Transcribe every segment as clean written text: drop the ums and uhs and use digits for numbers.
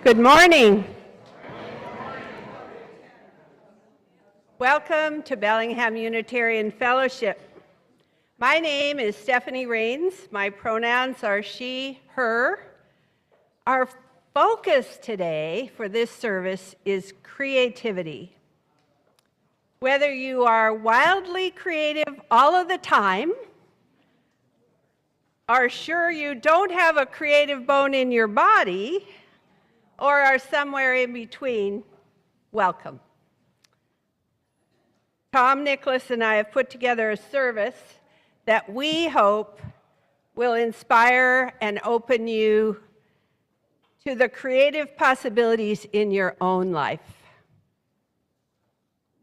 Good morning. Welcome to Bellingham Unitarian Fellowship. My name is Stephanie Rains. My pronouns are she, her. Our focus today for this service is creativity. Whether you are wildly creative all of the time, are sure you don't have a creative bone in your body, or are somewhere in between, welcome. Tom Nicholas and I have put together a service that we hope will inspire and open you to the creative possibilities in your own life.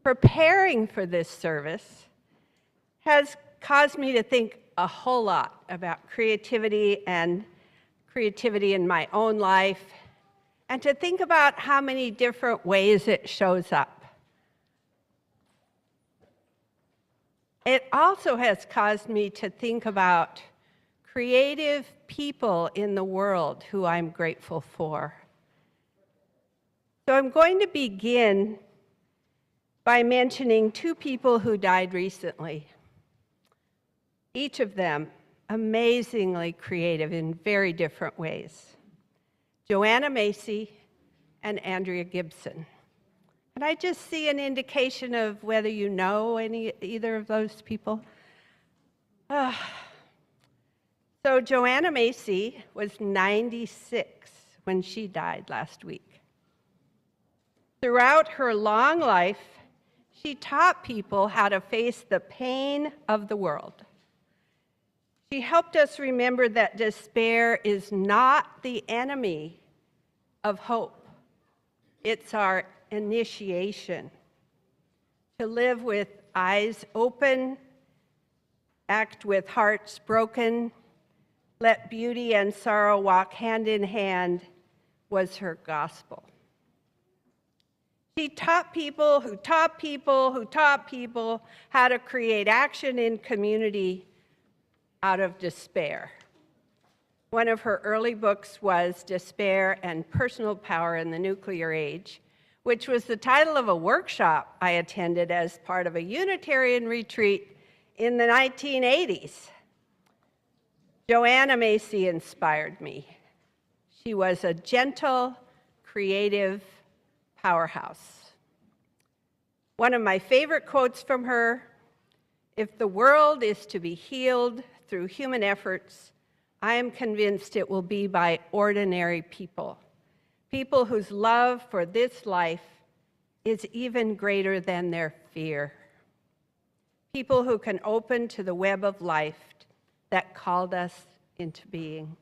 Preparing for this service has caused me to think a whole lot about creativity in my own life, and to think about how many different ways it shows up. It also has caused me to think about creative people in the world who I'm grateful for. So I'm going to begin by mentioning two people who died recently. Each of them amazingly creative in very different ways. Joanna Macy and Andrea Gibson. Can I just see an indication of whether you know either of those people? So Joanna Macy was 96 when she died last week. Throughout her long life, she taught people how to face the pain of the world. She helped us remember that despair is not the enemy of hope. It's our initiation to live with eyes open, act with hearts broken, let beauty and sorrow walk hand in hand was her gospel. She taught people who taught people who taught people how to create action in community out of despair. One of her early books was Despair and Personal Power in the Nuclear Age, which was the title of a workshop I attended as part of a Unitarian retreat in the 1980s. Joanna Macy inspired me. She was a gentle, creative powerhouse. One of my favorite quotes from her, "If the world is to be healed through human efforts, I am convinced it will be by ordinary people. People whose love for this life is even greater than their fear. People who can open to the web of life that called us into being."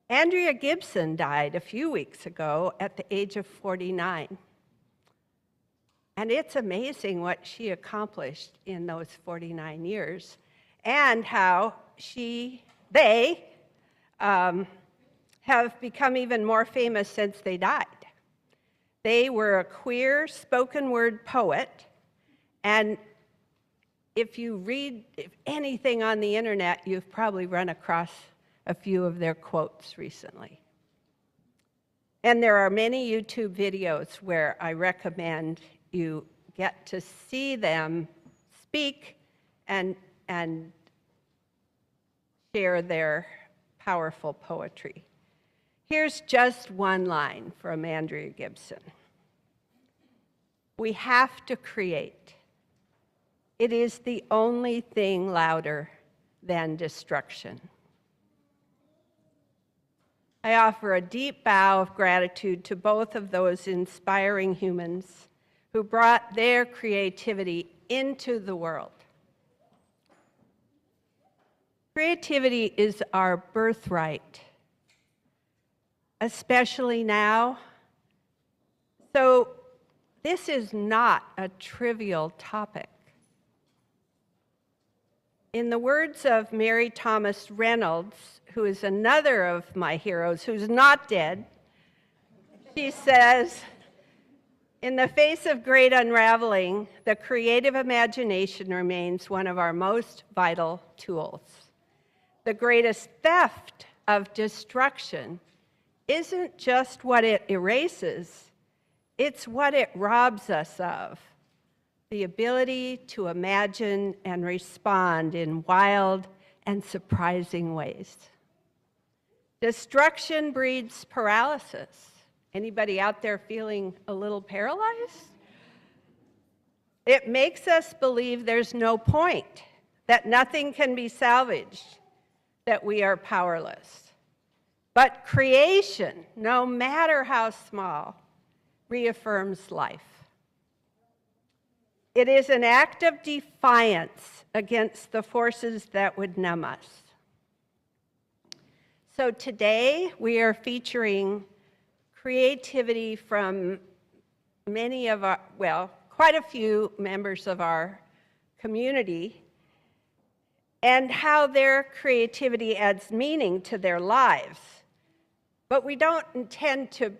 Andrea Gibson died a few weeks ago at the age of 49. And it's amazing what she accomplished in those 49 years and how they have become even more famous since they died. They were a queer spoken word poet, and if you read anything on the internet, you've probably run across a few of their quotes recently. And there are many YouTube videos where I recommend you get to see them speak and share their powerful poetry. Here's just one line from Andrea Gibson. "We have to create. It is the only thing louder than destruction." I offer a deep bow of gratitude to both of those inspiring humans who brought their creativity into the world. Creativity is our birthright, especially now. So this is not a trivial topic. In the words of Mary Thomas Reynolds, who is another of my heroes who's not dead, she says, "In the face of great unraveling, the creative imagination remains one of our most vital tools. The greatest theft of destruction isn't just what it erases, it's what it robs us of, the ability to imagine and respond in wild and surprising ways. Destruction breeds paralysis. Anybody out there feeling a little paralyzed? It makes us believe there's no point, that nothing can be salvaged, that we are powerless. But creation, no matter how small, reaffirms life. It is an act of defiance against the forces that would numb us. So today we are featuring creativity from many of our, well, quite a few members of our community, and how their creativity adds meaning to their lives. But we don't intend to,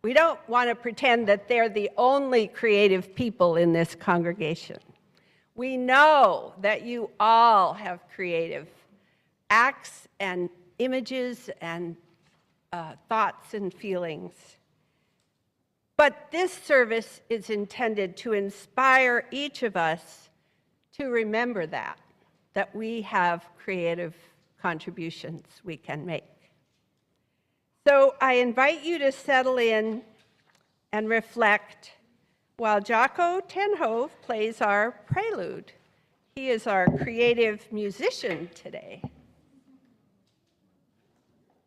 we don't want to pretend that they're the only creative people in this congregation. We know that you all have creative acts and images and thoughts and feelings. But this service is intended to inspire each of us to remember that we have creative contributions we can make. So I invite you to settle in and reflect while Jaco Tenhove plays our prelude. He is our creative musician today.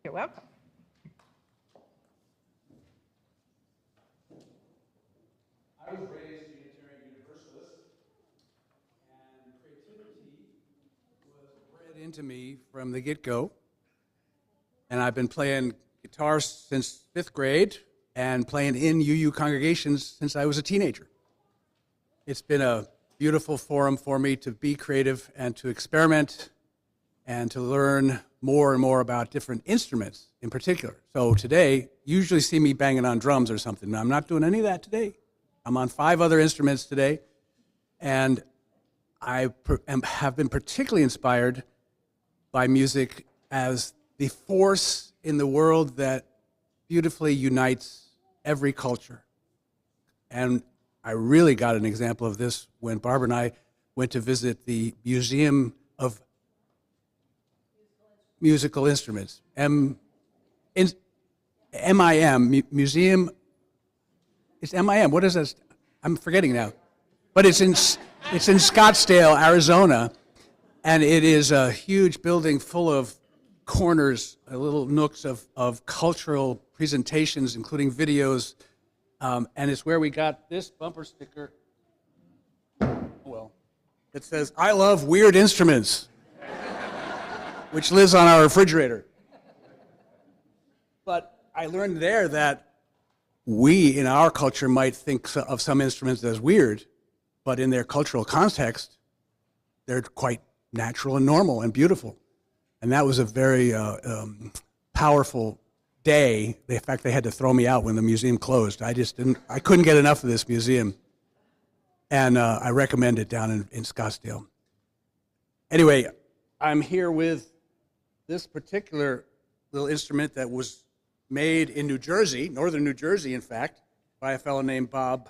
You're welcome. I was raised Unitarian Universalist, and creativity was bred into me from the get-go. And I've been playing guitar since 5th grade and playing in UU congregations since I was a teenager. It's been a beautiful forum for me to be creative and to experiment and to learn more and more about different instruments in particular. So today, you usually see me banging on drums or something. I'm not doing any of that today. I'm on 5 other instruments today, and I have been particularly inspired by music as the force in the world that beautifully unites every culture. And I really got an example of this when Barbara and I went to visit the Museum of Musical Instruments, MIM, Museum. It's MIM. What is that? I'm forgetting now. But it's in Scottsdale, Arizona, and it is a huge building full of corners, little nooks of cultural presentations, including videos, and it's where we got this bumper sticker. Well, it says, "I love weird instruments," which lives on our refrigerator. But I learned there that we, in our culture, might think of some instruments as weird, but in their cultural context, they're quite natural and normal and beautiful. And that was a very powerful day. In fact, they had to throw me out when the museum closed. I couldn't get enough of this museum. And I recommend it down in Scottsdale. Anyway, I'm here with this particular little instrument that was made in New Jersey, northern New Jersey, in fact, by a fellow named Bob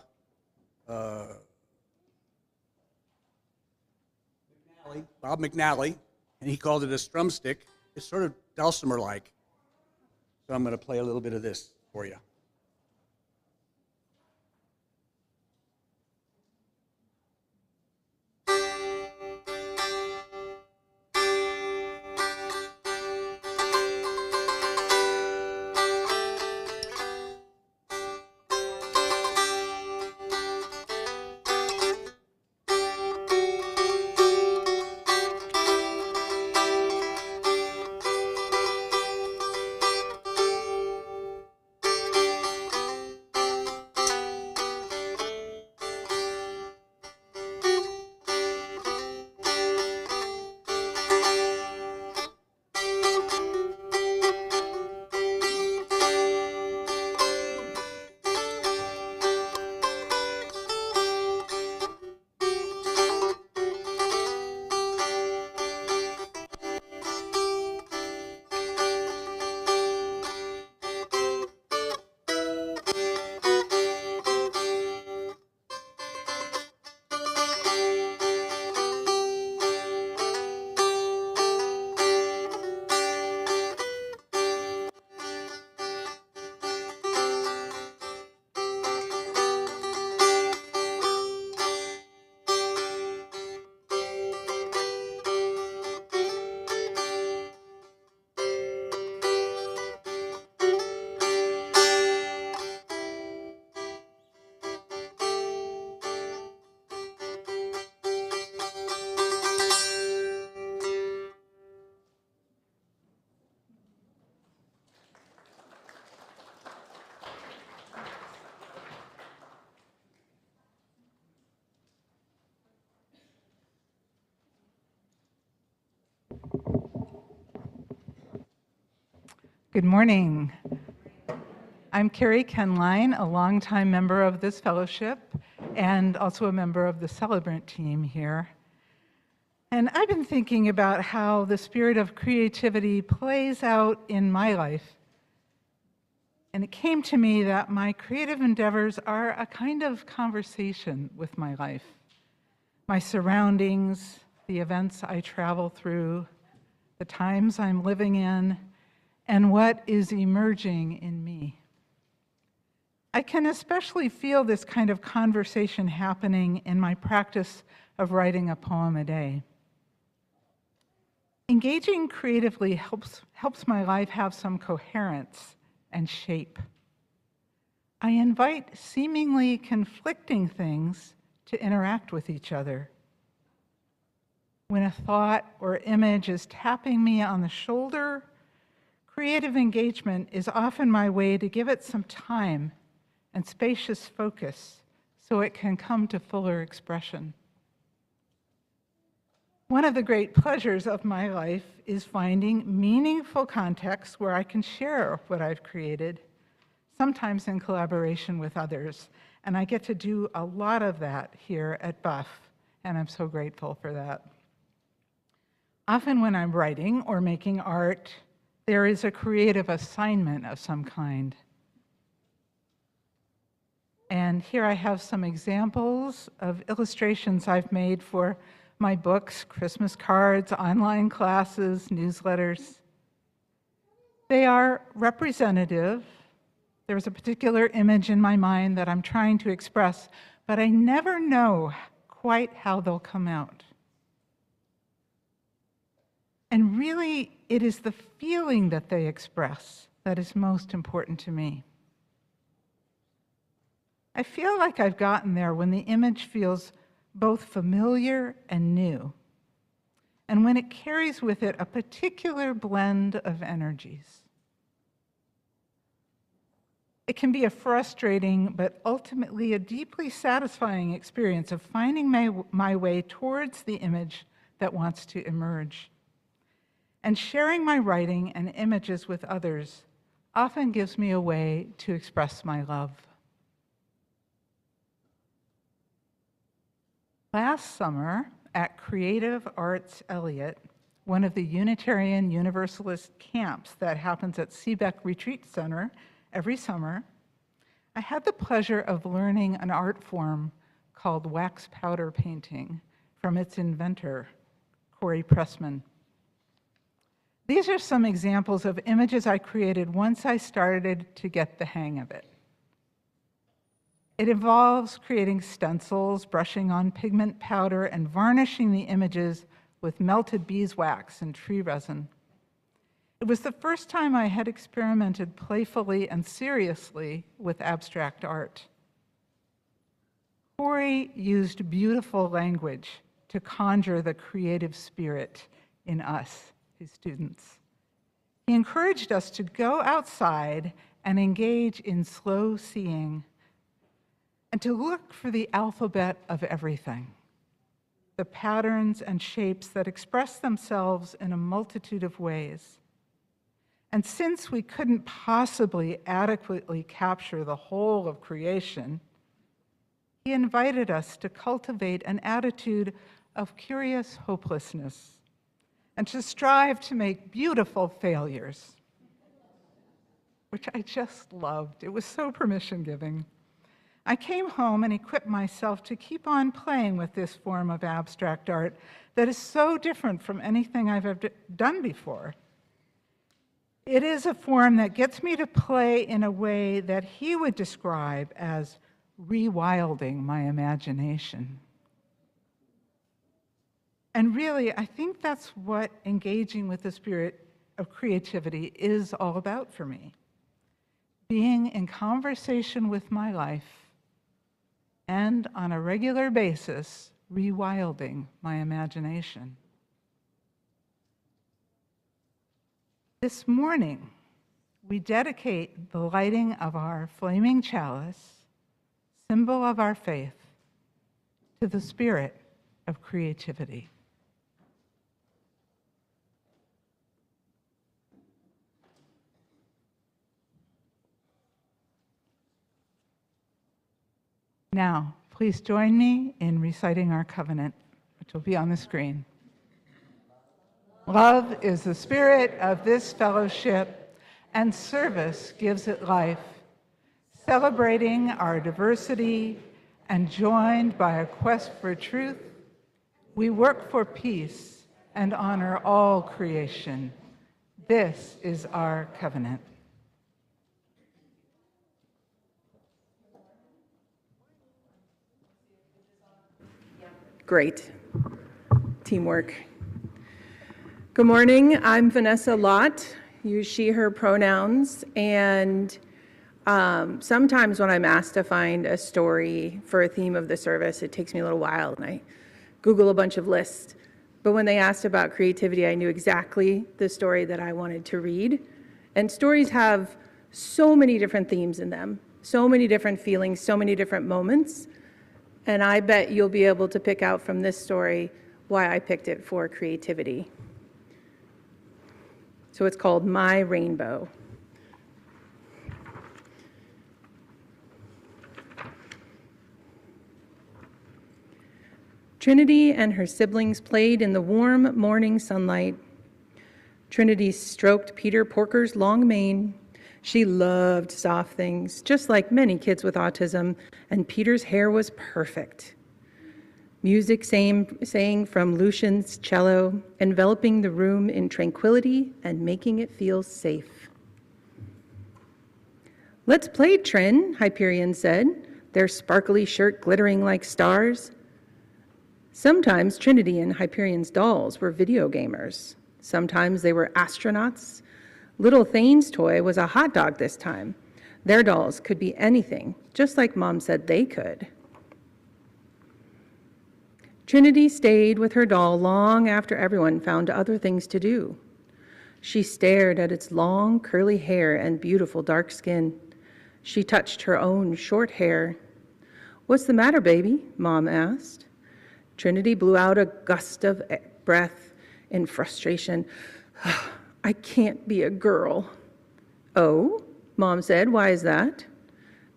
McNally, and he called it a strum stick. It's sort of dulcimer-like. So I'm going to play a little bit of this for you. Good morning. I'm Carrie Kenline, a longtime member of this fellowship and also a member of the celebrant team here. And I've been thinking about how the spirit of creativity plays out in my life. And it came to me that my creative endeavors are a kind of conversation with my life, my surroundings, the events I travel through, the times I'm living in, and what is emerging in me. I can especially feel this kind of conversation happening in my practice of writing a poem a day. Engaging creatively helps my life have some coherence and shape. I invite seemingly conflicting things to interact with each other. When a thought or image is tapping me on the shoulder, creative engagement is often my way to give it some time and spacious focus so it can come to fuller expression. One of the great pleasures of my life is finding meaningful contexts where I can share what I've created, sometimes in collaboration with others. And I get to do a lot of that here at Buff, and I'm so grateful for that. Often when I'm writing or making art, there is a creative assignment of some kind. And here I have some examples of illustrations I've made for my books, Christmas cards, online classes, newsletters. They are representative. There's a particular image in my mind that I'm trying to express, but I never know quite how they'll come out. And really, it is the feeling that they express that is most important to me. I feel like I've gotten there when the image feels both familiar and new, and when it carries with it a particular blend of energies. It can be a frustrating but ultimately a deeply satisfying experience of finding my way towards the image that wants to emerge. And sharing my writing and images with others often gives me a way to express my love. Last summer at Creative Arts Elliott, one of the Unitarian Universalist camps that happens at Seebeck Retreat Center every summer, I had the pleasure of learning an art form called wax powder painting from its inventor, Corey Pressman. These are some examples of images I created once I started to get the hang of it. It involves creating stencils, brushing on pigment powder, and varnishing the images with melted beeswax and tree resin. It was the first time I had experimented playfully and seriously with abstract art. Corey used beautiful language to conjure the creative spirit in us, his students. He encouraged us to go outside and engage in slow seeing, and to look for the alphabet of everything, the patterns and shapes that express themselves in a multitude of ways. And since we couldn't possibly adequately capture the whole of creation, he invited us to cultivate an attitude of curious hopelessness and to strive to make beautiful failures, which I just loved. It was so permission-giving. I came home and equipped myself to keep on playing with this form of abstract art that is so different from anything I've ever done before. It is a form that gets me to play in a way that he would describe as rewilding my imagination. And really, I think that's what engaging with the spirit of creativity is all about for me. Being in conversation with my life, and on a regular basis, rewilding my imagination. This morning, we dedicate the lighting of our flaming chalice, symbol of our faith, to the spirit of creativity. Now, please join me in reciting our covenant, which will be on the screen. Love is the spirit of this fellowship, and service gives it life. Celebrating our diversity and joined by a quest for truth, we work for peace and honor all creation. This is our covenant. Great. Teamwork. Good morning. I'm Vanessa Lott. Use she, her pronouns. And sometimes when I'm asked to find a story for a theme of the service, it takes me a little while and I Google a bunch of lists. But when they asked about creativity, I knew exactly the story that I wanted to read. And stories have so many different themes in them, so many different feelings, so many different moments. And I bet you'll be able to pick out from this story why I picked it for creativity. So it's called My Rainbow. Trinity and her siblings played in the warm morning sunlight. Trinity stroked Peter Porker's long mane. She loved soft things, just like many kids with autism, and Peter's hair was perfect. Music sang from Lucian's cello, enveloping the room in tranquility and making it feel safe. "Let's play, Trin," Hyperion said, their sparkly shirt glittering like stars. Sometimes Trinity and Hyperion's dolls were video gamers. Sometimes they were astronauts. Little Thane's toy was a hot dog this time. Their dolls could be anything, just like Mom said they could. Trinity stayed with her doll long after everyone found other things to do. She stared at its long, curly hair and beautiful dark skin. She touched her own short hair. "What's the matter, baby?" Mom asked. Trinity blew out a gust of breath in frustration. "I can't be a girl." "Oh?" Mom said. "Why is that?"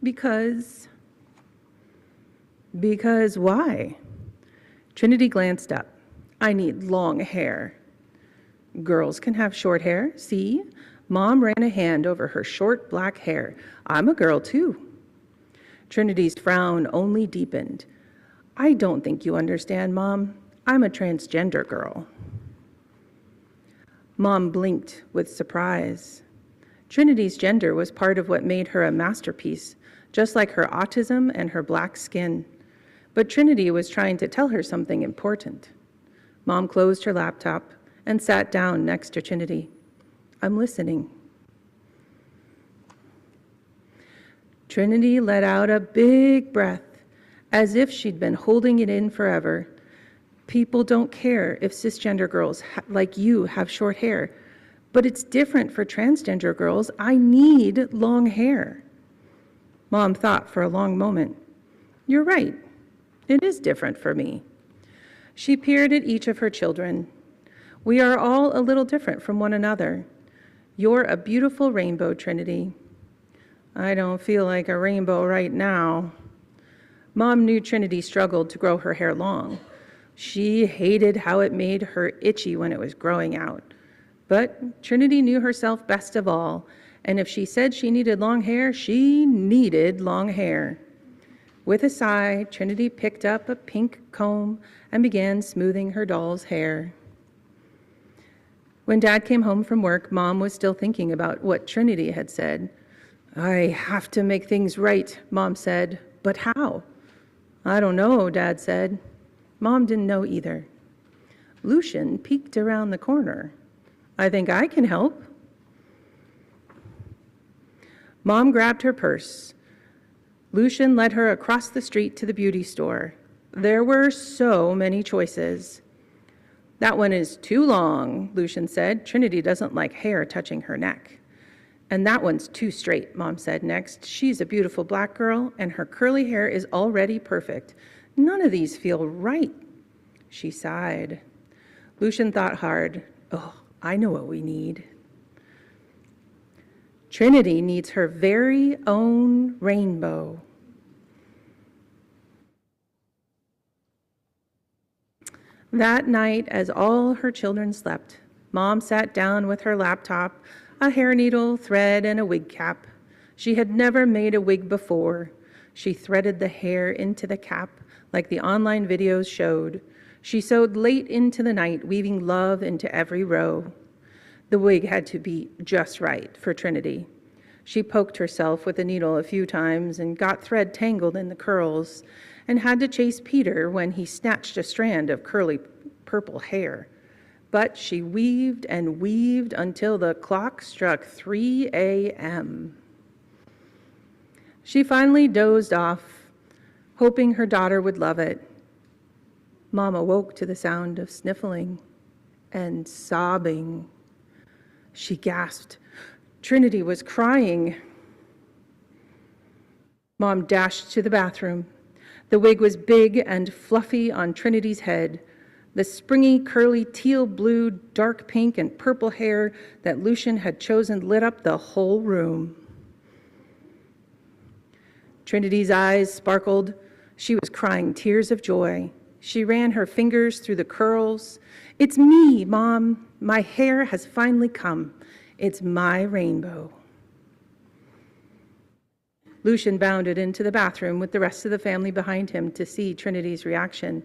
Because why?" Trinity glanced up. "I need long hair." "Girls can have short hair. See?" Mom ran a hand over her short black hair. "I'm a girl too." Trinity's frown only deepened. "I don't think you understand, Mom. I'm a transgender girl." Mom blinked with surprise. Trinity's gender was part of what made her a masterpiece, just like her autism and her black skin. But Trinity was trying to tell her something important. Mom closed her laptop and sat down next to Trinity. "I'm listening." Trinity let out a big breath, as if she'd been holding it in forever. "People don't care if cisgender girls like you have short hair, but it's different for transgender girls. I need long hair." Mom thought for a long moment. "You're right. It is different for me." She peered at each of her children. "We are all a little different from one another. You're a beautiful rainbow, Trinity." "I don't feel like a rainbow right now." Mom knew Trinity struggled to grow her hair long. She hated how it made her itchy when it was growing out. But Trinity knew herself best of all, and if she said she needed long hair, she needed long hair. With a sigh, Trinity picked up a pink comb and began smoothing her doll's hair. When Dad came home from work, Mom was still thinking about what Trinity had said. "I have to make things right," Mom said. "But how?" "I don't know," Dad said. Mom didn't know either. Lucian peeked around the corner. "I think I can help." Mom grabbed her purse. Lucian led her across the street to the beauty store. There were so many choices. "That one is too long," Lucian said. "Trinity doesn't like hair touching her neck." "And that one's too straight," Mom said next. "She's a beautiful black girl, and her curly hair is already perfect. None of these feel right." She sighed. Lucian thought hard. "Oh, I know what we need." Trinity needs her very own rainbow. That night, as all her children slept, Mom sat down with her laptop, a hair needle, thread, and a wig cap. She had never made a wig before. She threaded the hair into the cap like the online videos showed. She sewed late into the night, weaving love into every row. The wig had to be just right for Trinity. She poked herself with a needle a few times and got thread tangled in the curls, and had to chase Peter when he snatched a strand of curly purple hair. But she weaved and weaved until the clock struck 3 a.m. She finally dozed off, hoping her daughter would love it. Mom awoke to the sound of sniffling and sobbing. She gasped. Trinity was crying. Mom dashed to the bathroom. The wig was big and fluffy on Trinity's head. The springy, curly, teal blue, dark pink, and purple hair that Lucian had chosen lit up the whole room. Trinity's eyes sparkled. She was crying tears of joy. She ran her fingers through the curls. It's me, Mom. My hair has finally come. It's my rainbow. Lucian bounded into the bathroom with the rest of the family behind him to see Trinity's reaction.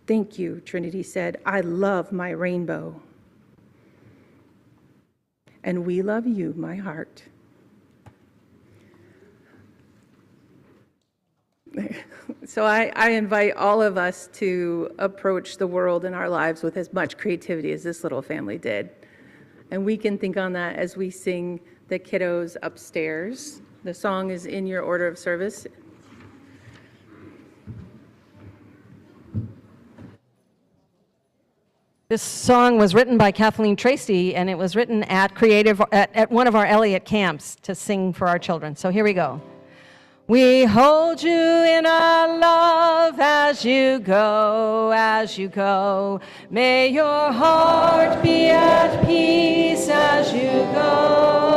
Thank you, Trinity said. I love my rainbow. And we love you, my heart. So I invite all of us to approach the world in our lives with as much creativity as this little family did. And we can think on that as we sing the kiddos upstairs. The song is in your order of service. This song was written by Kathleen Tracy, and it was written at one of our Elliott camps to sing for our children. So here we go. We hold you in our love as you go, as you go. May your heart be at peace as you go.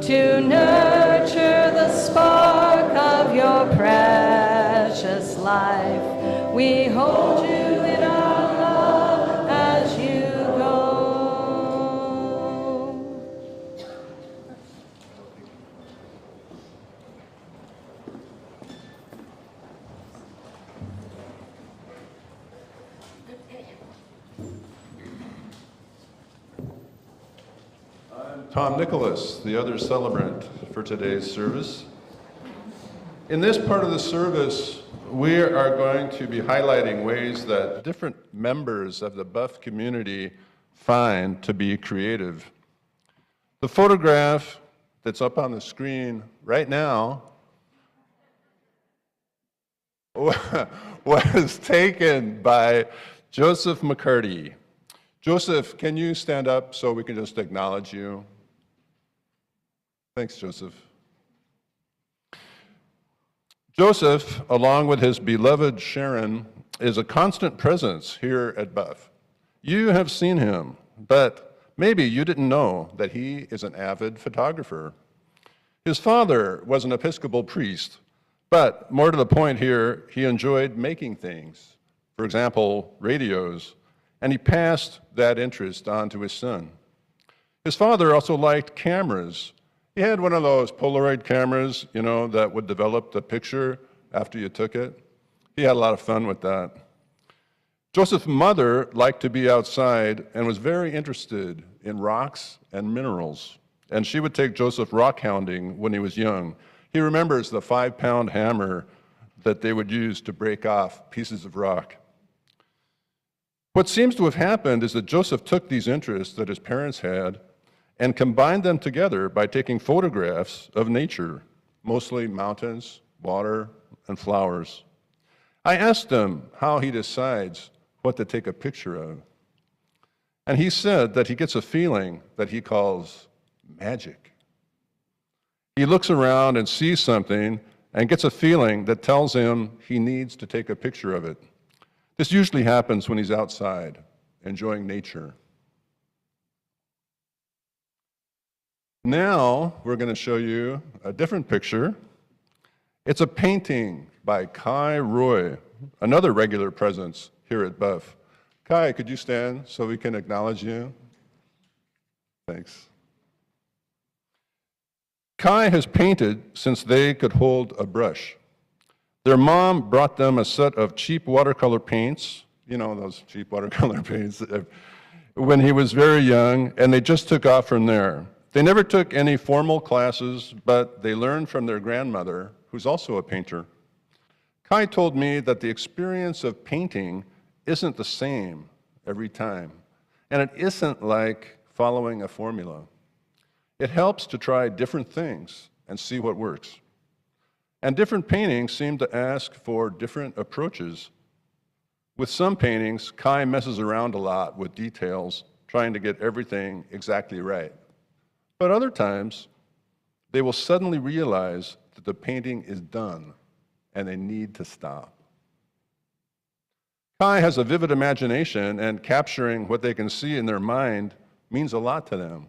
To nurture the spark of your precious life, we hold you in our love as you go. Tom Nicholas, the other celebrant for today's service. In this part of the service, we are going to be highlighting ways that different members of the Buff community find to be creative. The photograph that's up on the screen right now was taken by Joseph McCarty. Joseph, can you stand up so we can just acknowledge you? Thanks, Joseph. Joseph, along with his beloved Sharon, is a constant presence here at Buff. You have seen him, but maybe you didn't know that he is an avid photographer. His father was an Episcopal priest, but more to the point here, he enjoyed making things, for example, radios, and he passed that interest on to his son. His father also liked cameras. He had one of those Polaroid cameras, that would develop the picture after you took it. He had a lot of fun with that. Joseph's mother liked to be outside and was very interested in rocks and minerals. And she would take Joseph rock hounding when he was young. He remembers the 5-pound hammer that they would use to break off pieces of rock. What seems to have happened is that Joseph took these interests that his parents had and combined them together by taking photographs of nature, mostly mountains, water, and flowers. I asked him how he decides what to take a picture of. And he said that he gets a feeling that he calls magic. He looks around and sees something and gets a feeling that tells him he needs to take a picture of it. This usually happens when he's outside, enjoying nature. Now, we're going to show you a different picture. It's a painting by Kai Roy, another regular presence here at Buff. Kai, could you stand so we can acknowledge you? Thanks. Kai has painted since they could hold a brush. Their mom brought them a set of cheap watercolor paints, you know, those cheap watercolor paints, when he was very young, and they just took off from there. They never took any formal classes, but they learned from their grandmother, who's also a painter. Kai told me that the experience of painting isn't the same every time, and it isn't like following a formula. It helps to try different things and see what works. And different paintings seem to ask for different approaches. With some paintings, Kai messes around a lot with details, trying to get everything exactly right. But other times, they will suddenly realize that the painting is done and they need to stop. Kai has a vivid imagination, and capturing what they can see in their mind means a lot to them.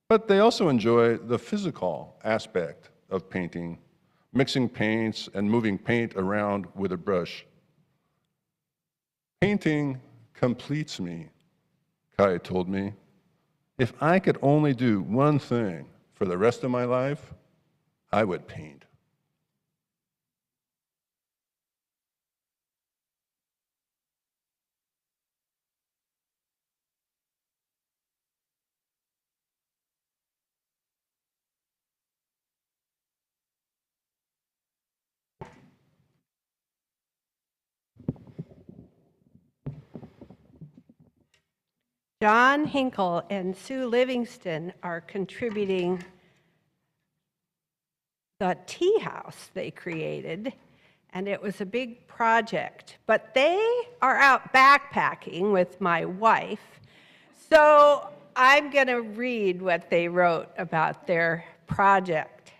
But they also enjoy the physical aspect of painting, mixing paints and moving paint around with a brush. Painting completes me, Kai told me. If I could only do one thing for the rest of my life, I would paint. John Hinkle and Sue Livingston are contributing the tea house they created, and it was a big project. But they are out backpacking with my wife, so I'm going to read what they wrote about their project.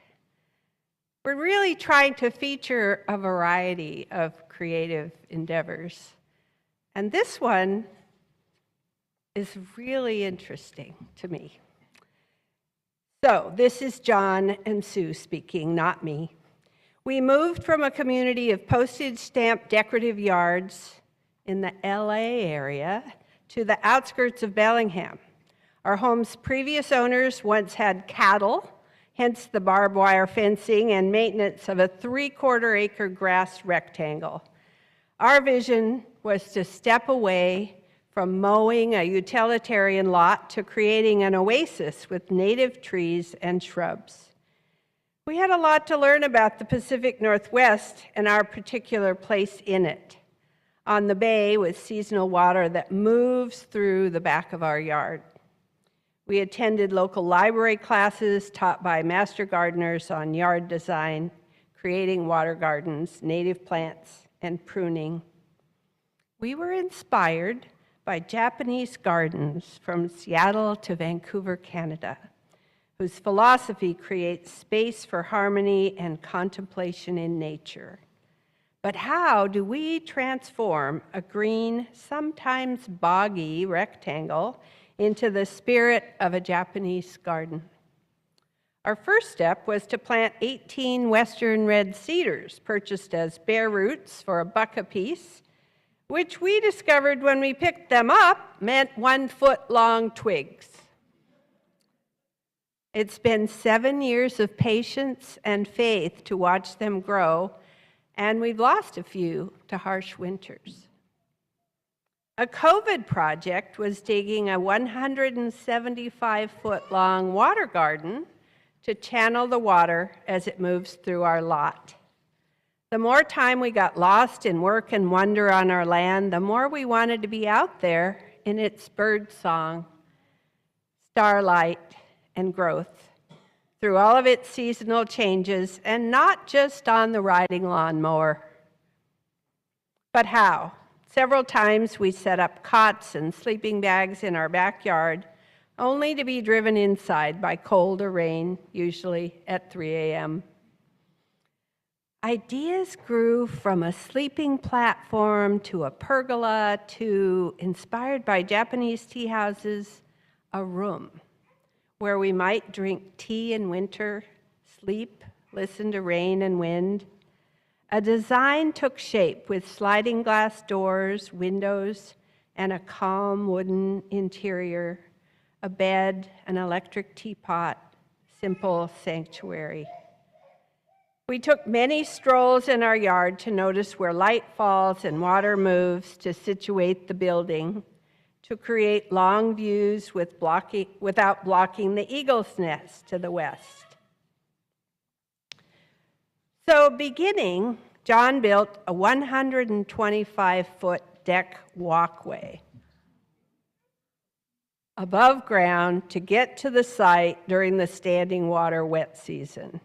We're really trying to feature a variety of creative endeavors, and this one is really interesting to me. So this is John and Sue speaking, not me. We moved from a community of postage stamp decorative yards in the LA area to the outskirts of Bellingham. Our home's previous owners once had cattle, hence the barbed wire fencing and maintenance of a 3/4 acre grass rectangle. Our vision was to step away from mowing a utilitarian lot to creating an oasis with native trees and shrubs. We had a lot to learn about the Pacific Northwest and our particular place in it, on the bay with seasonal water that moves through the back of our yard. We attended local library classes taught by master gardeners on yard design, creating water gardens, native plants, and pruning. We were inspired by Japanese gardens from Seattle to Vancouver, Canada, whose philosophy creates space for harmony and contemplation in nature. But how do we transform a green, sometimes boggy rectangle into the spirit of a Japanese garden? Our first step was to plant 18 Western red cedars, purchased as bare roots for $1 apiece, which we discovered when we picked them up meant 1-foot-long twigs. It's been 7 years of patience and faith to watch them grow, and we've lost a few to harsh winters. A COVID project was digging a 175-foot-long water garden to channel the water as it moves through our lot. The more time we got lost in work and wonder on our land, the more we wanted to be out there in its bird song, starlight, and growth, through all of its seasonal changes, and not just on the riding lawnmower. But how? Several times we set up cots and sleeping bags in our backyard, only to be driven inside by cold or rain, usually at 3 a.m. Ideas grew from a sleeping platform to a pergola to, inspired by Japanese tea houses, a room where we might drink tea in winter, sleep, listen to rain and wind. A design took shape with sliding glass doors, windows, and a calm wooden interior, a bed, an electric teapot, simple sanctuary. We took many strolls in our yard to notice where light falls and water moves to situate the building, to create long views without blocking the eagle's nest to the west. So beginning, John built a 125-foot deck walkway above ground to get to the site during the standing water wet season.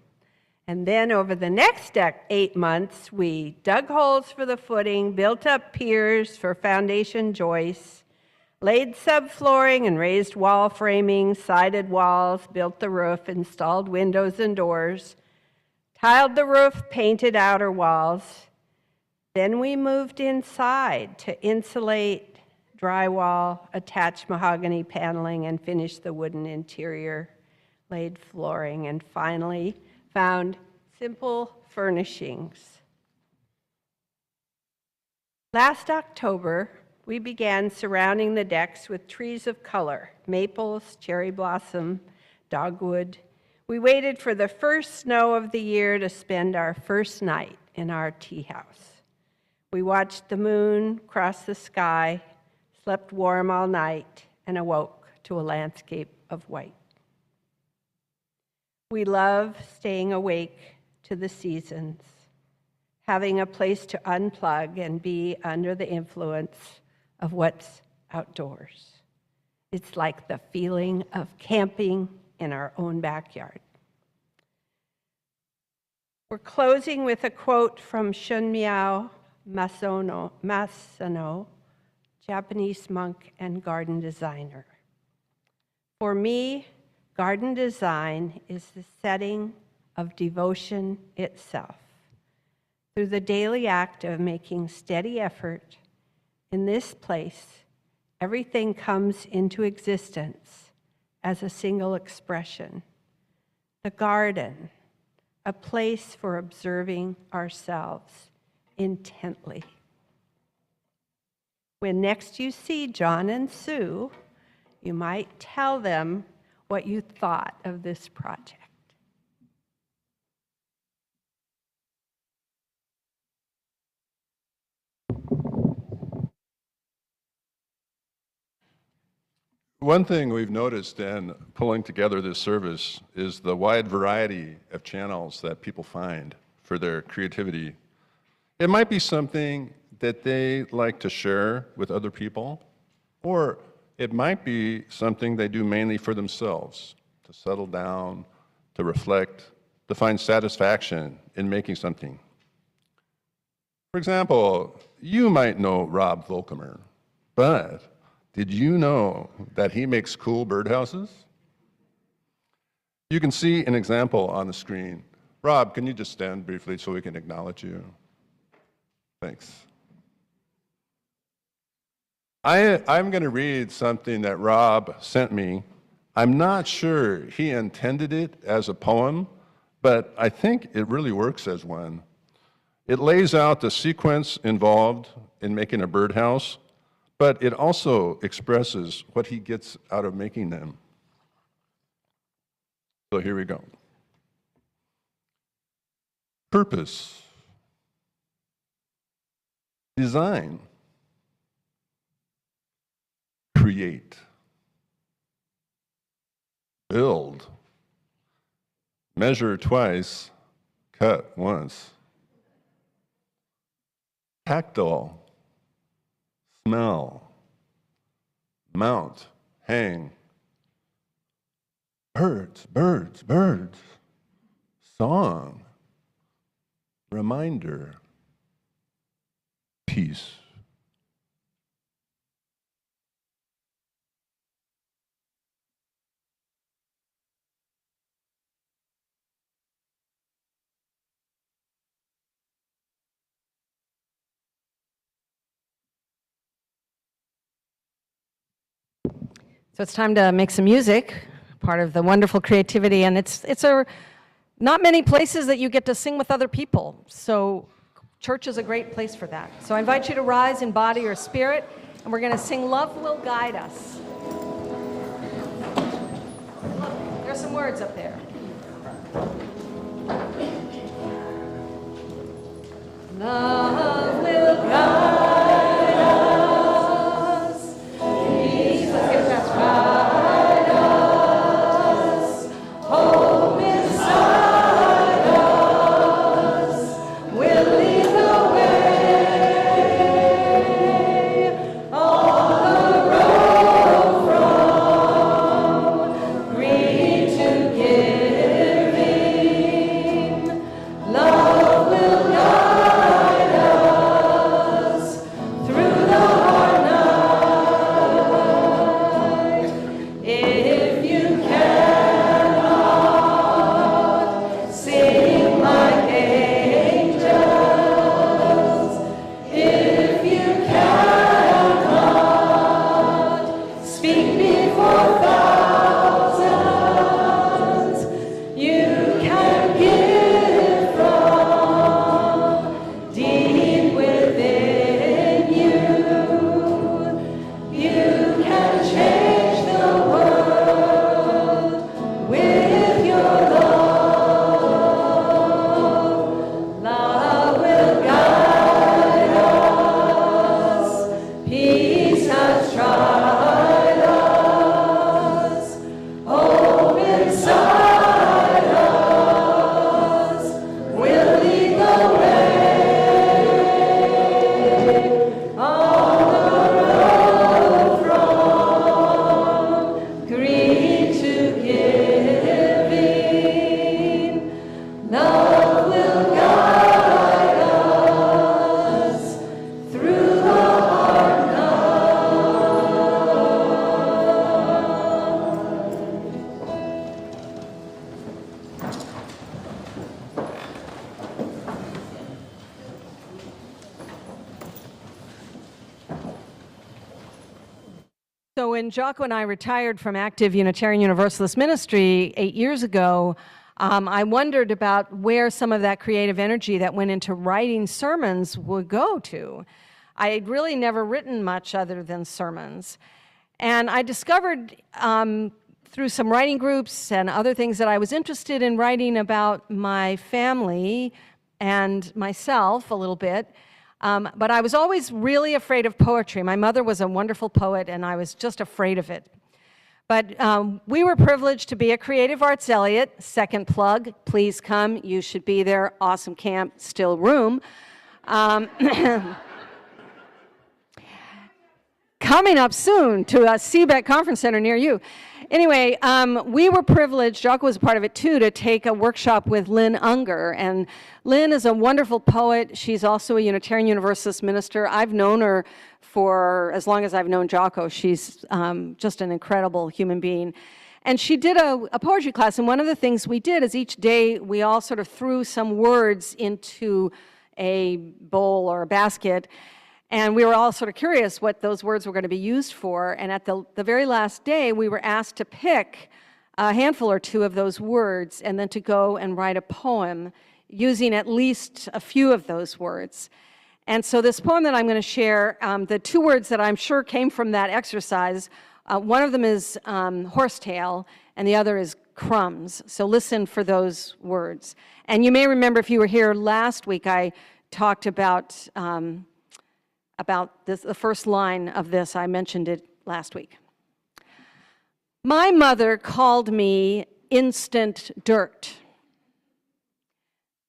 And then over the next 8 months, we dug holes for the footing, built up piers for foundation joists, laid subflooring and raised wall framing, sided walls, built the roof, installed windows and doors, tiled the roof, painted outer walls. Then we moved inside to insulate, drywall, attach mahogany paneling, and finish the wooden interior, laid flooring, and finally found simple furnishings. Last October, we began surrounding the decks with trees of color, maples, cherry blossom, dogwood. We waited for the first snow of the year to spend our first night in our tea house. We watched the moon cross the sky, slept warm all night, and awoke to a landscape of white. We love staying awake to the seasons, having a place to unplug and be under the influence of what's outdoors. It's like the feeling of camping in our own backyard. We're closing with a quote from Shunmyo Masono, Japanese monk and garden designer. For me, garden design is the setting of devotion itself. Through the daily act of making steady effort in this place, everything comes into existence as a single expression. The garden, a place for observing ourselves intently. When next you see John and Sue, you might tell them what you thought of this project. One thing we've noticed in pulling together this service is the wide variety of channels that people find for their creativity. It might be something that they like to share with other people, or it might be something they do mainly for themselves, to settle down, to reflect, to find satisfaction in making something. For example, you might know Rob Volkamer, but did you know that he makes cool birdhouses? You can see an example on the screen. Rob, can you just stand briefly so we can acknowledge you? Thanks. I'm going to read something that Rob sent me. I'm not sure he intended it as a poem, but I think it really works as one. It lays out the sequence involved in making a birdhouse, but it also expresses what he gets out of making them. So here we go. Purpose. Design. Create. Build. Measure twice, cut once. Tactile. Smell. Mount. Hang. Birds, birds, birds. Song. Reminder. Peace. So it's time to make some music, part of the wonderful creativity, and it's not many places that you get to sing with other people. So Church is a great place for that. So I invite you to rise in body or spirit, and we're going to sing Love Will Guide Us. There's some words up there. Love will guide us. Peace, let's get that right us. Hope inside us will lead the way on the road from green to giving. Love will guide us through the hard night. If you cannot sing like angels, if you cannot speak before thousands, you can give from deep within you. You can change the world with your love. Love will guide us. Peace has tried us. Hope inside us will lead the way on the road from green to giving. Love will guide us through the hard So when Jocko and I retired from active Unitarian Universalist ministry 8 years ago, I wondered about where some of that creative energy that went into writing sermons would go to. I had really never written much other than sermons. And I discovered through some writing groups and other things that I was interested in writing about my family and myself a little bit. But I was always really afraid of poetry. My mother was a wonderful poet, and I was just afraid of it. But we were privileged to be at Creative Arts Elliott. Second plug, please come. You should be there. Awesome camp, still room. Coming up soon to a CBEC conference center near you. Anyway, we were privileged, Jocko was a part of it too, to take a workshop with Lynn Unger. And Lynn is a wonderful poet. She's also a Unitarian Universalist minister. I've known her for as long as I've known Jocko. She's just an incredible human being. And she did a poetry class, and one of the things we did is each day we all sort of threw some words into a bowl or a basket, and we were all sort of curious what those words were going to be used for. And at the very last day, we were asked to pick a handful or two of those words and then to go and write a poem using at least a few of those words. And so this poem that I'm going to share, the two words that I'm sure came from that exercise, one of them is horsetail and the other is crumbs. So listen for those words. And you may remember if you were here last week, I talked about this, the first line of this. I mentioned it last week. My mother called me instant dirt.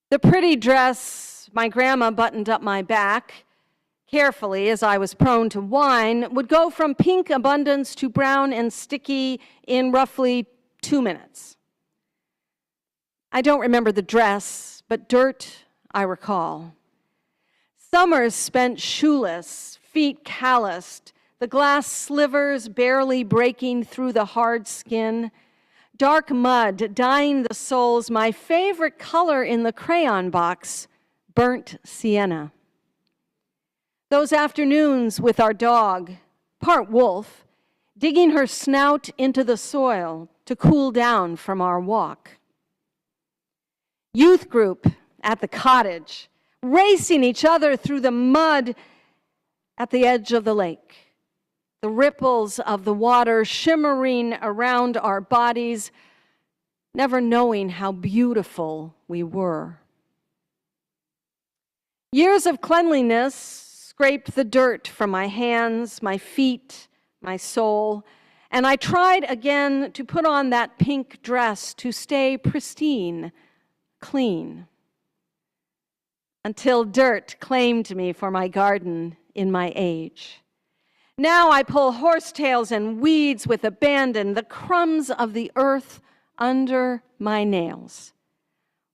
The pretty dress my grandma buttoned up my back carefully as I was prone to whine would go from pink abundance to brown and sticky in roughly 2 minutes. I don't remember the dress, but dirt I recall. Summers spent shoeless, feet calloused, the glass slivers barely breaking through the hard skin, dark mud dyeing the soles, my favorite color in the crayon box, burnt sienna. Those afternoons with our dog, part wolf, digging her snout into the soil to cool down from our walk. Youth group at the cottage, racing each other through the mud at the edge of the lake. The ripples of the water shimmering around our bodies, never knowing how beautiful we were. Years of cleanliness scraped the dirt from my hands, my feet, my soul, and I tried again to put on that pink dress to stay pristine, clean, until dirt claimed me for my garden in my age. Now I pull horsetails and weeds with abandon, the crumbs of the earth under my nails.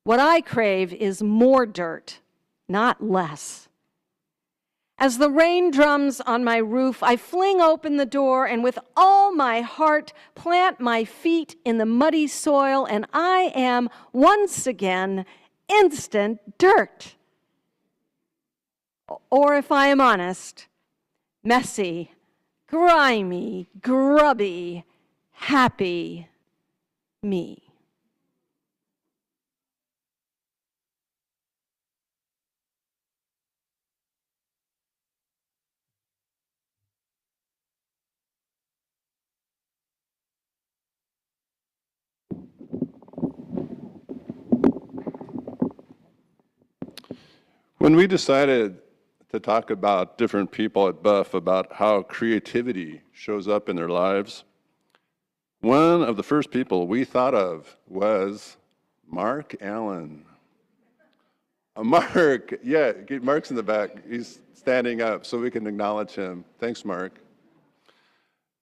What I crave is more dirt, not less. As the rain drums on my roof, I fling open the door and with all my heart plant my feet in the muddy soil, and I am once again instant dirt. Or if I am honest, messy, grimy, grubby, happy me. When we decided to talk about different people at Buff, about how creativity shows up in their lives, one of the first people we thought of was Mark Allen. Mark, yeah, Mark's in the back. He's standing up so we can acknowledge him. Thanks, Mark.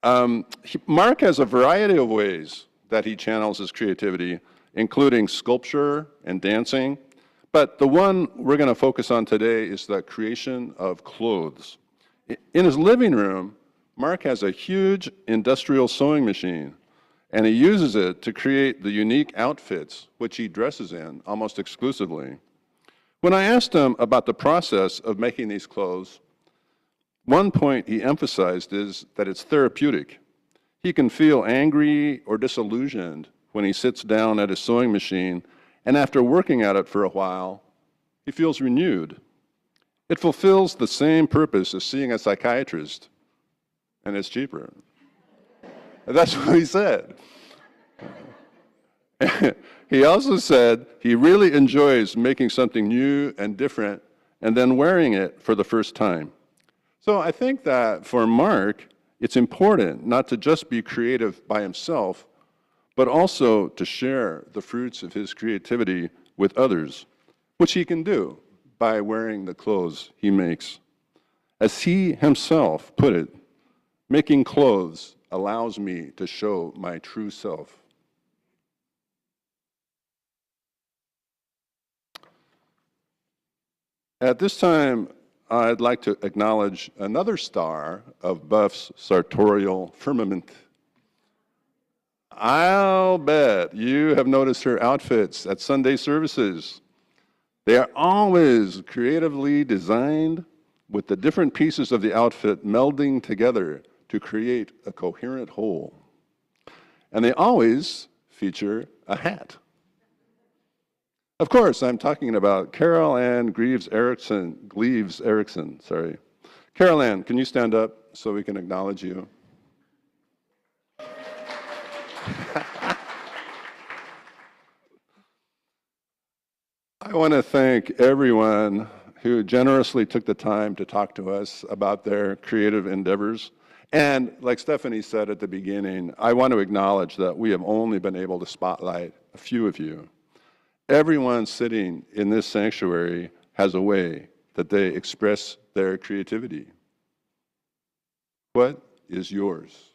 Mark has a variety of ways that he channels his creativity, including sculpture and dancing. But the one we're going to focus on today is the creation of clothes. In his living room, Mark has a huge industrial sewing machine, and he uses it to create the unique outfits which he dresses in almost exclusively. When I asked him about the process of making these clothes, one point he emphasized is that it's therapeutic. He can feel angry or disillusioned when he sits down at his sewing machine, and after working at it for a while, he feels renewed. It fulfills the same purpose as seeing a psychiatrist, and it's cheaper. That's what he said. He also said he really enjoys making something new and different and then wearing it for the first time. So I think that for Mark, it's important not to just be creative by himself, but also to share the fruits of his creativity with others, which he can do by wearing the clothes he makes. As he himself put it, making clothes allows me to show my true self. At this time, I'd like to acknowledge another star of Buff's sartorial firmament. I'll bet you have noticed her outfits at Sunday services. They are always creatively designed, with the different pieces of the outfit melding together to create a coherent whole. And they always feature a hat. Of course, I'm talking about Carol Ann Greaves Erickson. Carol Ann, can you stand up so we can acknowledge you? I want to thank everyone who generously took the time to talk to us about their creative endeavors. And like Stephanie said at the beginning, I want to acknowledge that we have only been able to spotlight a few of you. Everyone sitting in this sanctuary has a way that they express their creativity. What is yours?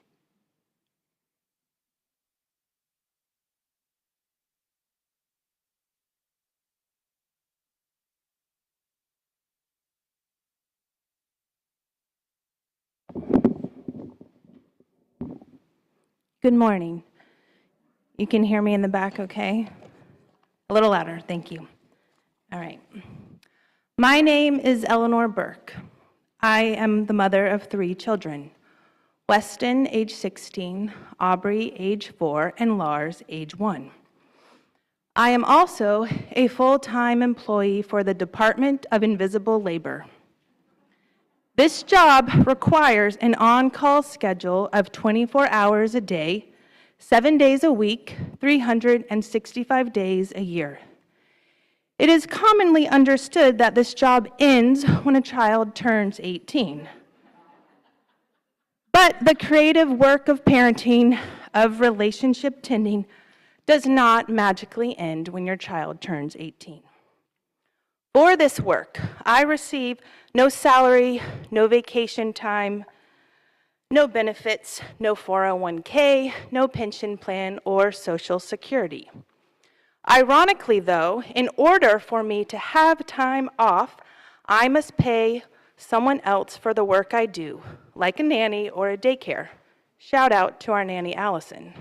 Good morning. You can hear me in the back, okay? A little louder, thank you. All right. My name is Eleanor Burke. I am the mother of 3 children. Weston, age 16, Aubrey, age 4, and Lars, age 1. I am also a full-time employee for the Department of Invisible Labor. This job requires an on-call schedule of 24 hours a day, 7 days a week, 365 days a year. It is commonly understood that this job ends when a child turns 18. But the creative work of parenting, of relationship tending, does not magically end when your child turns 18. For this work, I receive no salary, no vacation time, no benefits, no 401k, no pension plan, or Social Security. Ironically, though, in order for me to have time off, I must pay someone else for the work I do, like a nanny or a daycare. Shout out to our nanny, Allison.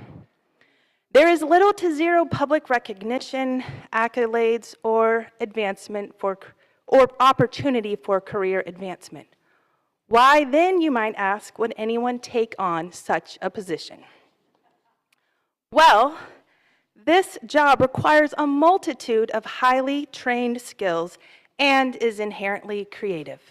There is little to zero public recognition, accolades, or advancement or opportunity for career advancement. Why then, you might ask, would anyone take on such a position? Well, this job requires a multitude of highly trained skills and is inherently creative.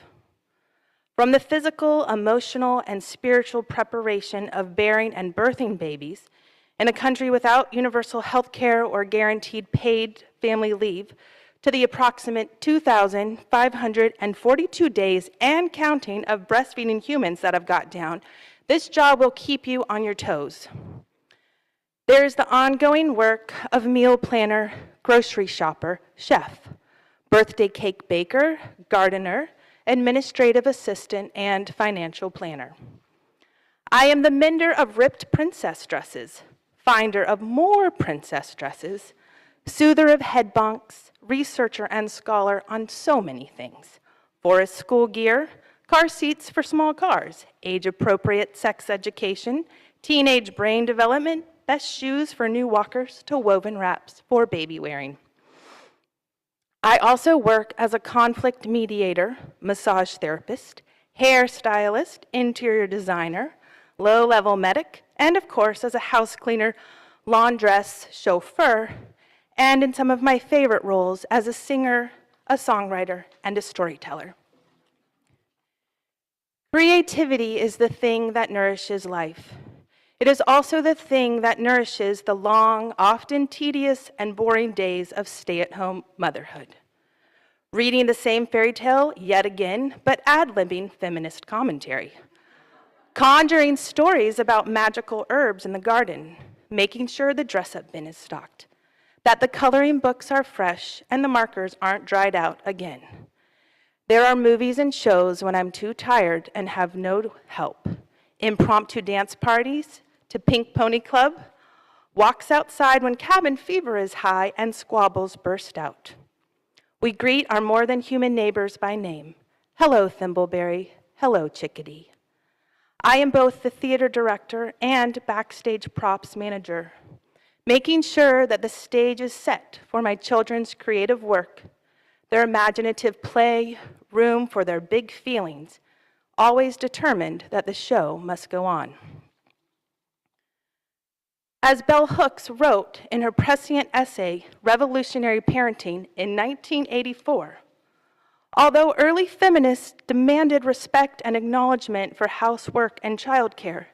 From the physical, emotional, and spiritual preparation of bearing and birthing babies in a country without universal health care or guaranteed paid family leave, to the approximate 2,542 days and counting of breastfeeding humans that I've got down, this job will keep you on your toes. There is the ongoing work of meal planner, grocery shopper, chef, birthday cake baker, gardener, administrative assistant, and financial planner. I am the mender of ripped princess dresses, finder of more princess dresses, soother of head bonks, researcher and scholar on so many things: forest school gear, car seats for small cars, age-appropriate sex education, teenage brain development, best shoes for new walkers to woven wraps for baby wearing. I also work as a conflict mediator, massage therapist, hairstylist, interior designer, low-level medic, and of course as a house cleaner, laundress, chauffeur, and in some of my favorite roles as a singer, a songwriter, and a storyteller. Creativity is the thing that nourishes life. It is also the thing that nourishes the long, often tedious and boring days of stay-at-home motherhood. Reading the same fairy tale yet again, but ad-libbing feminist commentary. Conjuring stories about magical herbs in the garden, making sure the dress-up bin is stocked, that the coloring books are fresh and the markers aren't dried out again. There are movies and shows when I'm too tired and have no help. Impromptu dance parties, to Pink Pony Club, walks outside when cabin fever is high and squabbles burst out. We greet our more than human neighbors by name. Hello, Thimbleberry. Hello, Chickadee. I am both the theater director and backstage props manager, making sure that the stage is set for my children's creative work, their imaginative play, room for their big feelings, always determined that the show must go on. As Bell Hooks wrote in her prescient essay, Revolutionary Parenting, in 1984, although early feminists demanded respect and acknowledgement for housework and childcare,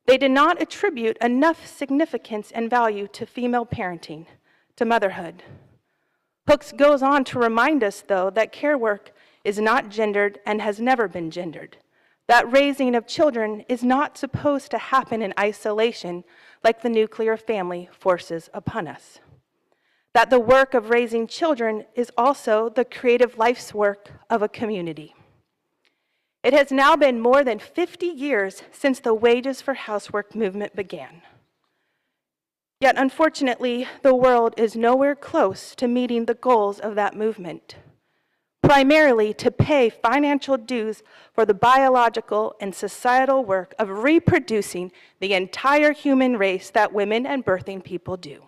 they did not attribute enough significance and value to female parenting, to motherhood. Hooks goes on to remind us, though, that care work is not gendered and has never been gendered, that raising of children is not supposed to happen in isolation like the nuclear family forces upon us, that the work of raising children is also the creative life's work of a community. It has now been more than 50 years since the Wages for Housework movement began. Yet, unfortunately, the world is nowhere close to meeting the goals of that movement, primarily to pay financial dues for the biological and societal work of reproducing the entire human race that women and birthing people do.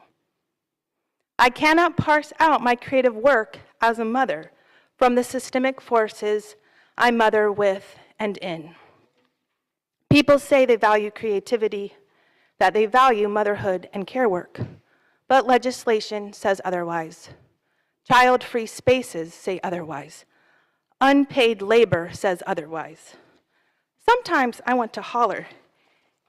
I cannot parse out my creative work as a mother from the systemic forces I mother with and in. People say they value creativity, that they value motherhood and care work, but legislation says otherwise. Child-free spaces say otherwise. Unpaid labor says otherwise. Sometimes I want to holler,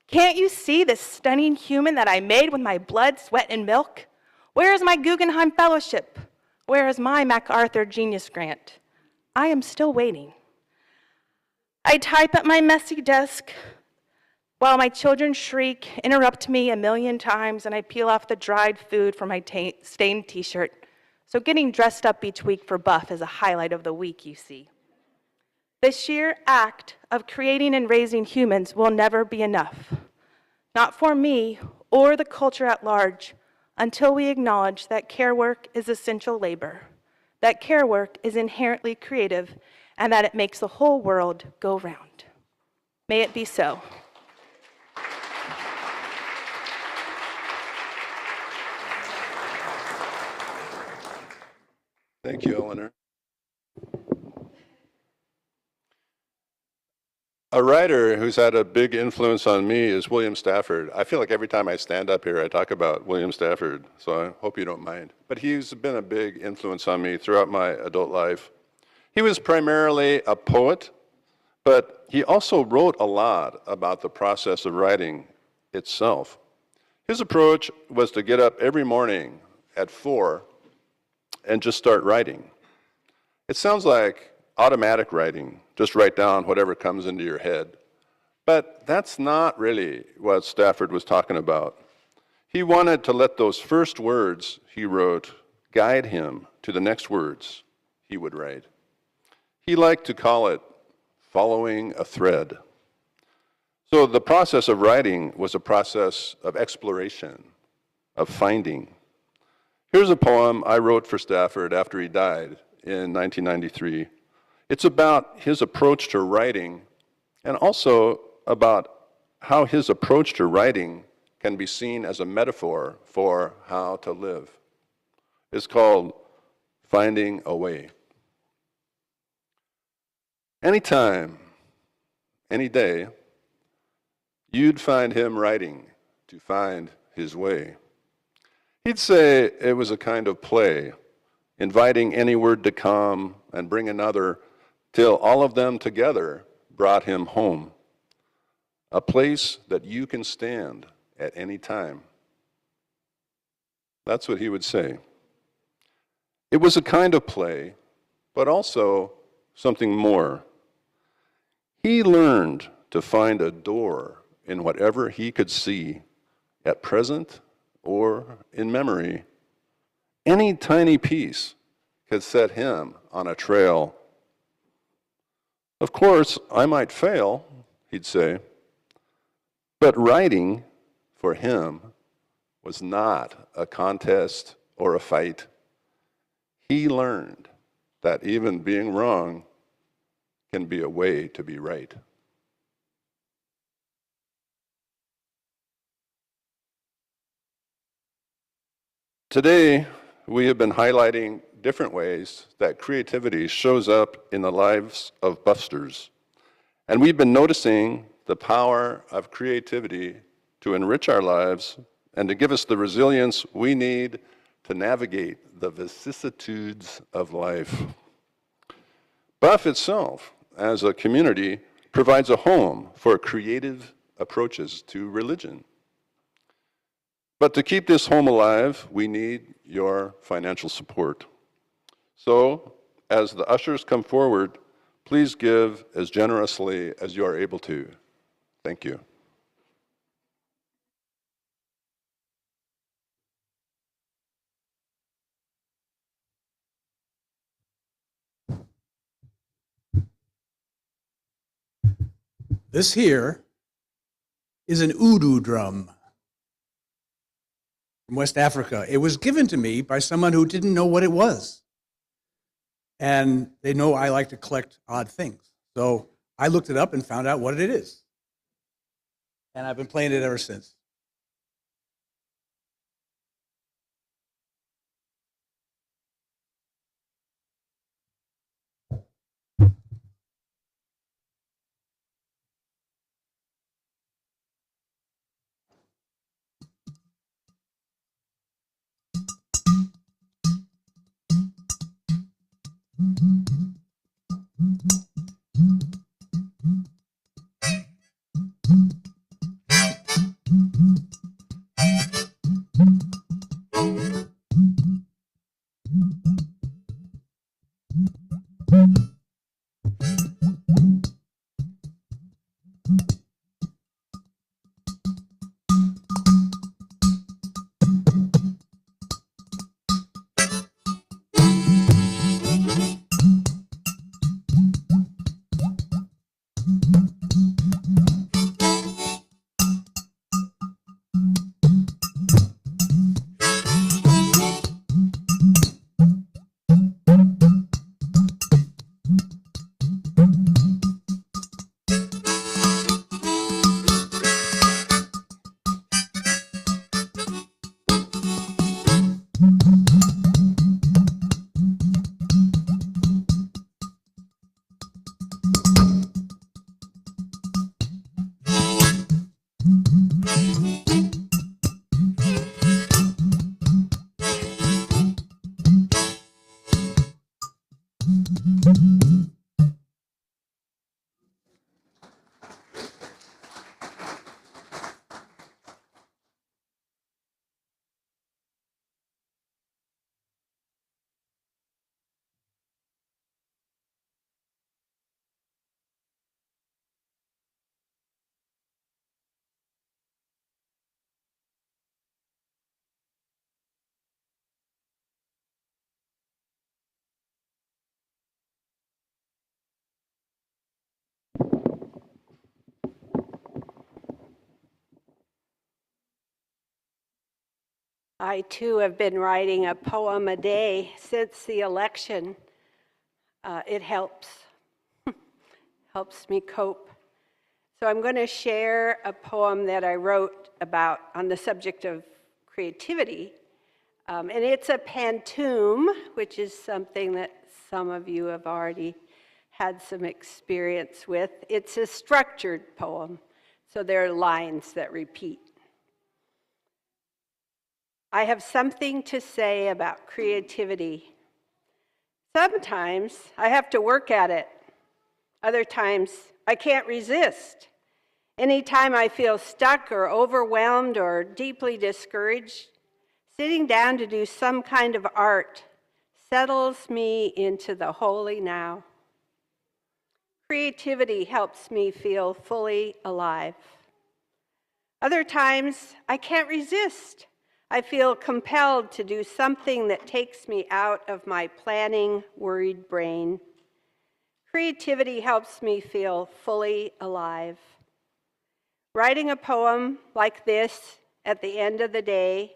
"Can't you see this stunning human that I made with my blood, sweat, and milk? Where is my Guggenheim Fellowship? Where is my MacArthur Genius Grant? I am still waiting." I type at my messy desk while my children shriek, interrupt me a million times, and I peel off the dried food from my stained t-shirt. So getting dressed up each week for Buff is a highlight of the week, you see. The sheer act of creating and raising humans will never be enough. Not for me or the culture at large, until we acknowledge that care work is essential labor, that care work is inherently creative, and that it makes the whole world go round. May it be so. Thank you, Eleanor. A writer who's had a big influence on me is William Stafford. I feel like every time I stand up here, I talk about William Stafford, so I hope you don't mind. But he's been a big influence on me throughout my adult life. He was primarily a poet, but he also wrote a lot about the process of writing itself. His approach was to get up every morning at 4 and just start writing. It sounds like automatic writing, just write down whatever comes into your head. But that's not really what Stafford was talking about. He wanted to let those first words he wrote guide him to the next words he would write. He liked to call it following a thread. So the process of writing was a process of exploration, of finding. Here's a poem I wrote for Stafford after he died in 1993. It's about his approach to writing and also about how his approach to writing can be seen as a metaphor for how to live. It's called Finding a Way. Anytime, any day, you'd find him writing to find his way. He'd say it was a kind of play, inviting any word to come and bring another, till all of them together brought him home, a place that you can stand at any time. That's what he would say. It was a kind of play, but also something more. He learned to find a door in whatever he could see, at present or in memory. Any tiny piece could set him on a trail. Of course, I might fail, he'd say, but writing for him was not a contest or a fight. He learned that even being wrong can be a way to be right. Today, we have been highlighting different ways that creativity shows up in the lives of Buffsters. And we've been noticing the power of creativity to enrich our lives and to give us the resilience we need to navigate the vicissitudes of life. Buff itself, as a community, provides a home for creative approaches to religion. But to keep this home alive, we need your financial support. So, as the ushers come forward, please give as generously as you are able to. Thank you. This here is an oudou drum from West Africa. It was given to me by someone who didn't know what it was. And they know I like to collect odd things. So I looked it up and found out what it is. And I've been playing it ever since. I too have been writing a poem a day since the election. It helps me cope. So I'm going to share a poem that I wrote about on the subject of creativity. And it's a pantoum, which is something that some of you have already had some experience with. It's a structured poem, so there are lines that repeat. I have something to say about creativity. Sometimes I have to work at it. Other times I can't resist. Anytime I feel stuck or overwhelmed or deeply discouraged, sitting down to do some kind of art settles me into the holy now. Creativity helps me feel fully alive. Other times I can't resist. I feel compelled to do something that takes me out of my planning, worried brain. Creativity helps me feel fully alive. Writing a poem like this at the end of the day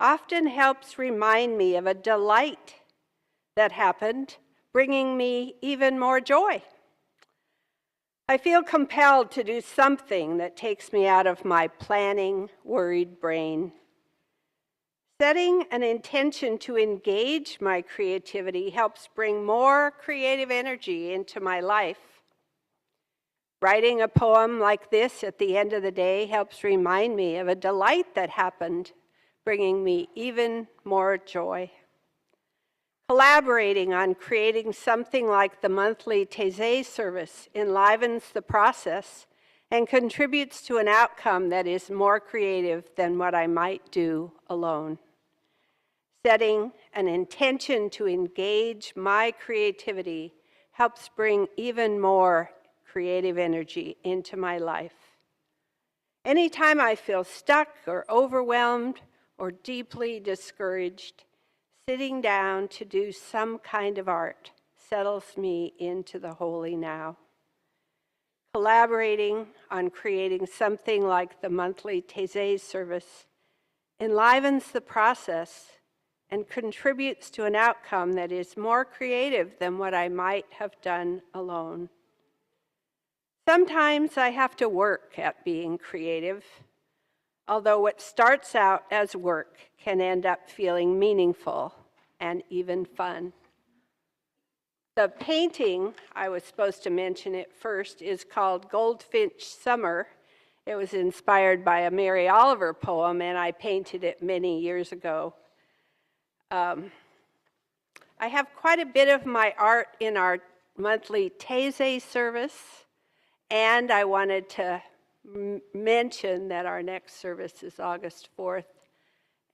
often helps remind me of a delight that happened, bringing me even more joy. I feel compelled to do something that takes me out of my planning, worried brain. Setting an intention to engage my creativity helps bring more creative energy into my life. Writing a poem like this at the end of the day helps remind me of a delight that happened, bringing me even more joy. Collaborating on creating something like the monthly Taizé service enlivens the process and contributes to an outcome that is more creative than what I might do alone. Setting an intention to engage my creativity helps bring even more creative energy into my life. Anytime I feel stuck or overwhelmed or deeply discouraged, sitting down to do some kind of art settles me into the holy now. Collaborating on creating something like the monthly Taizé service enlivens the process and contributes to an outcome that is more creative than what I might have done alone. Sometimes I have to work at being creative, although what starts out as work can end up feeling meaningful and even fun. The painting, I was supposed to mention it first, is called Goldfinch Summer. It was inspired by a Mary Oliver poem, and I painted it many years ago. I have quite a bit of my art in our monthly Taizé service, and I wanted to mention that our next service is August 4th,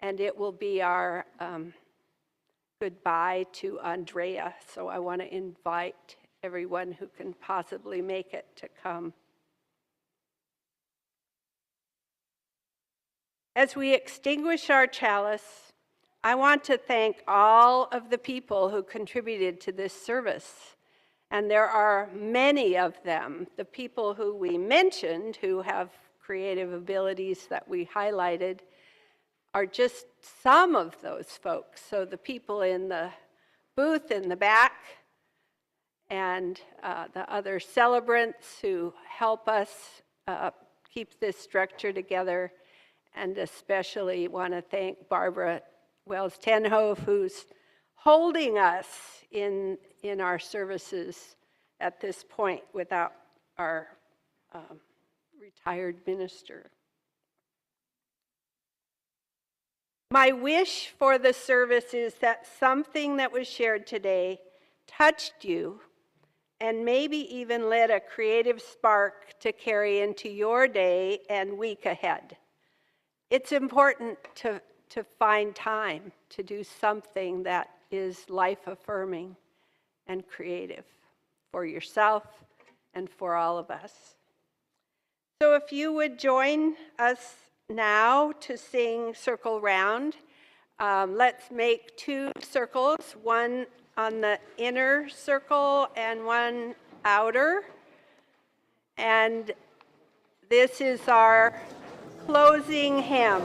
and it will be our goodbye to Andrea, so I want to invite everyone who can possibly make it to come. As we extinguish our chalice, I want to thank all of the people who contributed to this service. And there are many of them. The people who we mentioned who have creative abilities that we highlighted are just some of those folks. So the people in the booth in the back and the other celebrants who help us keep this structure together, and especially want to thank Barbara Wells-Tenhove, who's holding us in our services at this point without our retired minister. My wish for the service is that something that was shared today touched you and maybe even lit a creative spark to carry into your day and week ahead. It's important to find time to do something that is life-affirming and creative for yourself and for all of us. So if you would join us now to sing Circle Round, let's make 2 circles, one on the inner circle and one outer. And this is our closing hymn.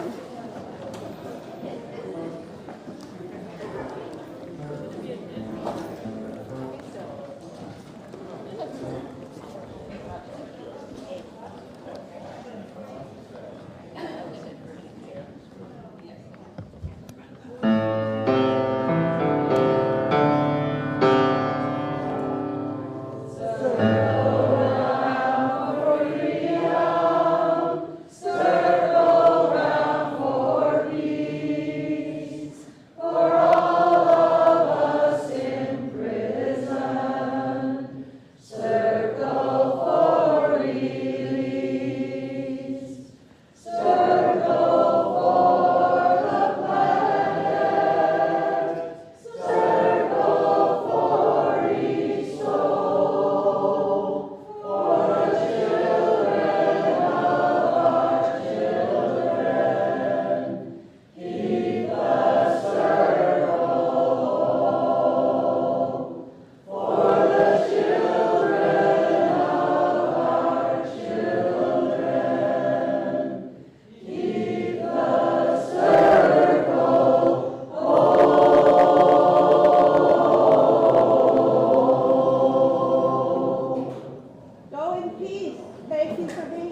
Go in peace. Thank you for being